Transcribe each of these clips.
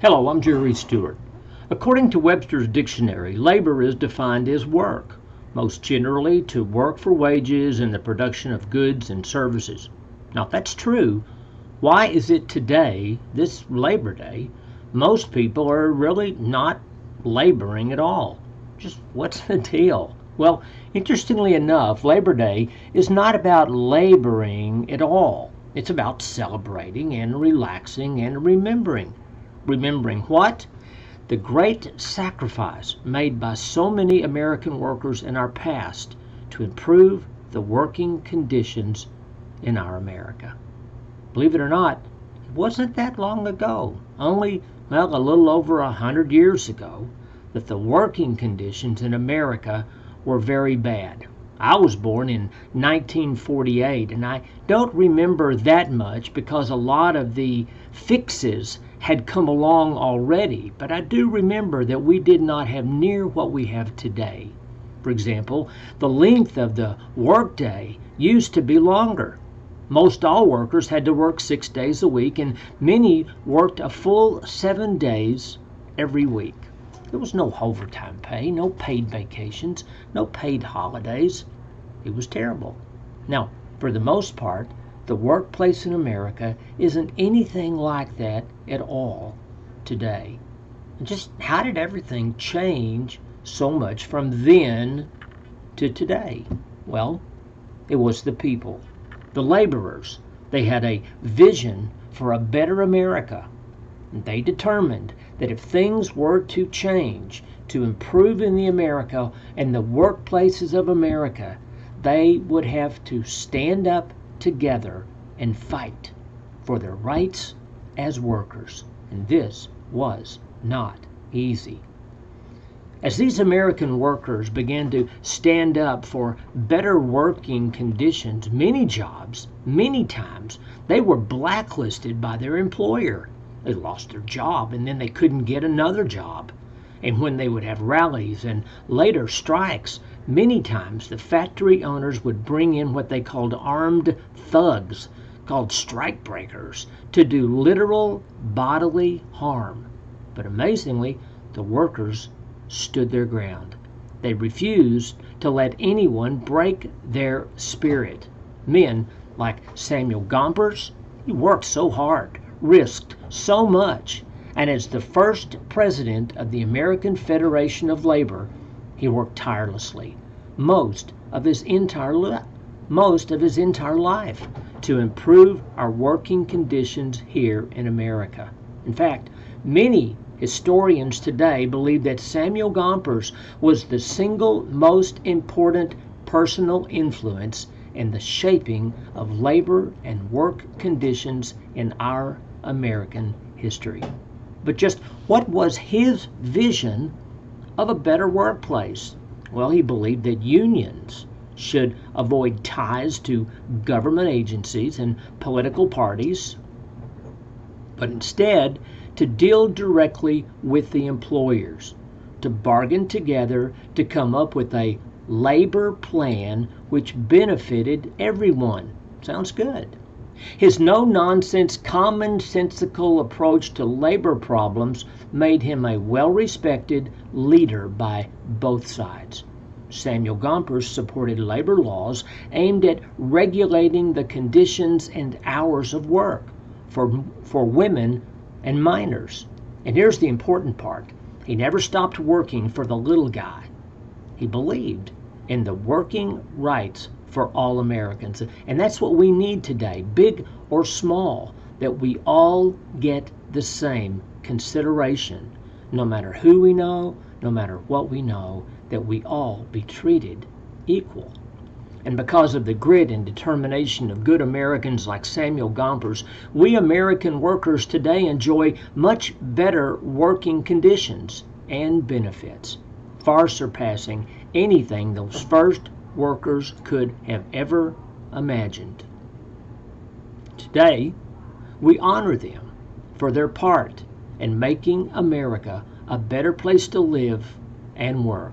Hello, I'm Jerry Stewart. According to Webster's dictionary, labor is defined as work, most generally to work for wages in the production of goods and services. Now, if that's true, why is it today, this Labor Day, most people are really not laboring at all? Just what's the deal? Well, interestingly enough, Labor Day is not about laboring at all. It's about celebrating and relaxing and remembering. Remembering what? The great sacrifice made by so many American workers in our past to improve the working conditions in our America. Believe it or not, it wasn't that long ago, only, a little over 100 years ago, that the working conditions in America were very bad. I was born in 1948, and I don't remember that much because a lot of the fixes had come along already, but I do remember that we did not have near what we have today. For example, the length of the workday used to be longer. Most all workers had to work 6 days a week, and many worked a full 7 days every week. There was no overtime pay, no paid vacations, no paid holidays. It was terrible. Now, for the most part, the workplace in America isn't anything like that at all today. And just how did everything change so much from then to today? Well, it was the people, the laborers. They had a vision for a better America. And they determined that if things were to change, to improve in the America and the workplaces of America, they would have to stand up together and fight for their rights as workers. And this was not easy. As these American workers began to stand up for better working conditions, many jobs, many times, they were blacklisted by their employer. They lost their job, and then they couldn't get another job. And when they would have rallies and later strikes, many times the factory owners would bring in what they called armed thugs, called strike breakers, to do literal bodily harm. But amazingly, the workers stood their ground. They refused to let anyone break their spirit. Men like Samuel Gompers, he worked so hard, risked so much, and as the first president of the American Federation of Labor, he worked tirelessly most of his entire life to improve our working conditions here in America. In fact, many historians today believe that Samuel Gompers was the single most important personal influence in the shaping of labor and work conditions in our American history. But just what was his vision of a better workplace? Well, he believed that unions should avoid ties to government agencies and political parties, but instead to deal directly with the employers, to bargain together to come up with a labor plan which benefited everyone. Sounds good. His no-nonsense, commonsensical approach to labor problems made him a well-respected leader by both sides. Samuel Gompers supported labor laws aimed at regulating the conditions and hours of work for women and minors. And here's the important part. He never stopped working for the little guy. He believed in the working rights for all Americans. And that's what we need today, big or small, that we all get the same consideration, no matter who we know, no matter what we know, that we all be treated equal. And because of the grit and determination of good Americans like Samuel Gompers, we American workers today enjoy much better working conditions and benefits, far surpassing anything those first workers could have ever imagined. Today, we honor them for their part in making America a better place to live and work.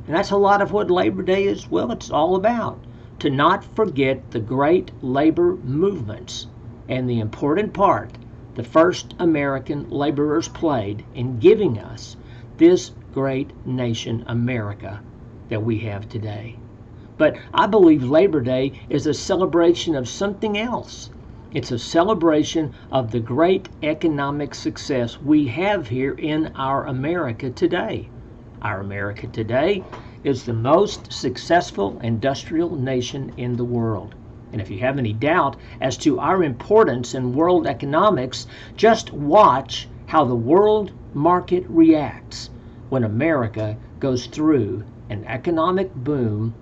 And that's a lot of what Labor Day is, it's all about. To not forget the great labor movements and the important part the first American laborers played in giving us this great nation, America, that we have today. But I believe Labor Day is a celebration of something else. It's a celebration of the great economic success we have here in our America today. Our America today is the most successful industrial nation in the world. And if you have any doubt as to our importance in world economics, just watch how the world market reacts when America goes through an economic boom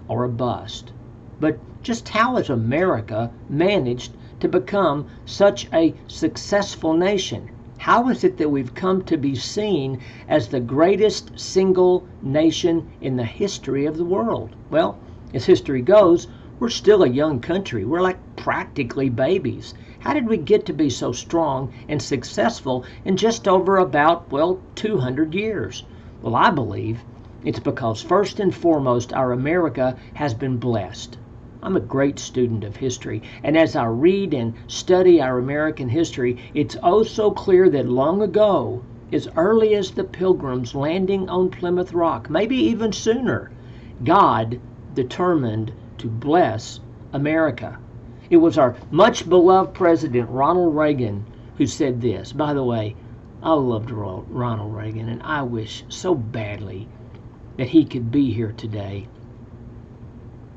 or a bust. But just how has America managed to become such a successful nation? How is it that we've come to be seen as the greatest single nation in the history of the world? Well, as history goes, we're still a young country. We're like practically babies. How did we get to be so strong and successful in just over about, 200 years? Well, I believe it's because first and foremost, our America has been blessed. I'm a great student of history, and as I read and study our American history, it's oh so clear that long ago, as early as the Pilgrims landing on Plymouth Rock, maybe even sooner, God determined to bless America. It was our much beloved President Ronald Reagan who said this. By the way, I loved Ronald Reagan, and I wish so badly that he could be here today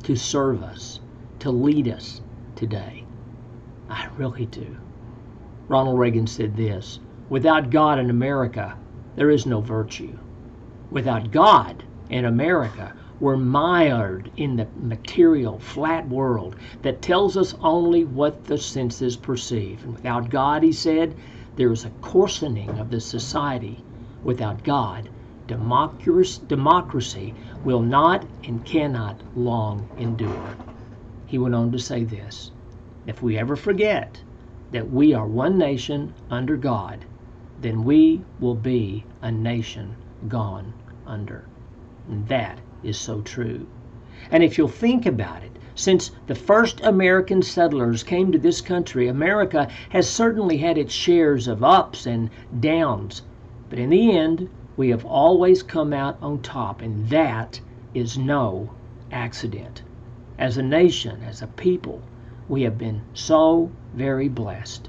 to serve us, to lead us today. I really do. Ronald Reagan said this: without God in America, there is no virtue. Without God in America, we're mired in the material, flat world that tells us only what the senses perceive. And without God, he said, there is a coarsening of the society. Without God, democracy will not and cannot long endure. He went on to say this: if we ever forget that we are one nation under God, then we will be a nation gone under. And that is so true. And if you'll think about it, since the first American settlers came to this country, America has certainly had its shares of ups and downs. But in the end, we have always come out on top, and that is no accident. As a nation, as a people, we have been so very blessed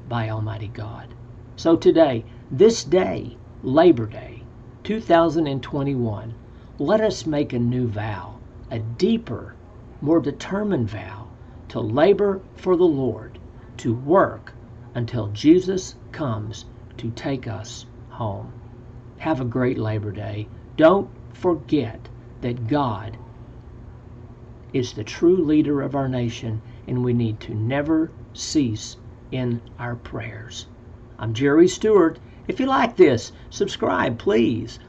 by Almighty God. So today, this day, Labor Day, 2021, let us make a new vow, a deeper, more determined vow to labor for the Lord, to work until Jesus comes to take us home. Have a great Labor Day. Don't forget that God is the true leader of our nation, and we need to never cease in our prayers. I'm Jerry Stewart. If you like this, subscribe, please.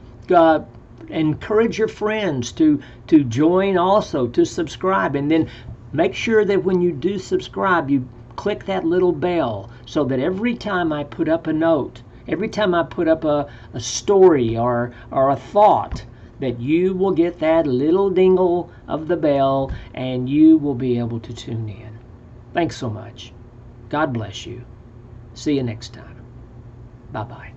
Encourage your friends to join also, to subscribe, and then make sure that when you do subscribe, you click that little bell so that every time I put up a note, every time I put up a story or a thought, that you will get that little dingle of the bell and you will be able to tune in. Thanks so much. God bless you. See you next time. Bye-bye.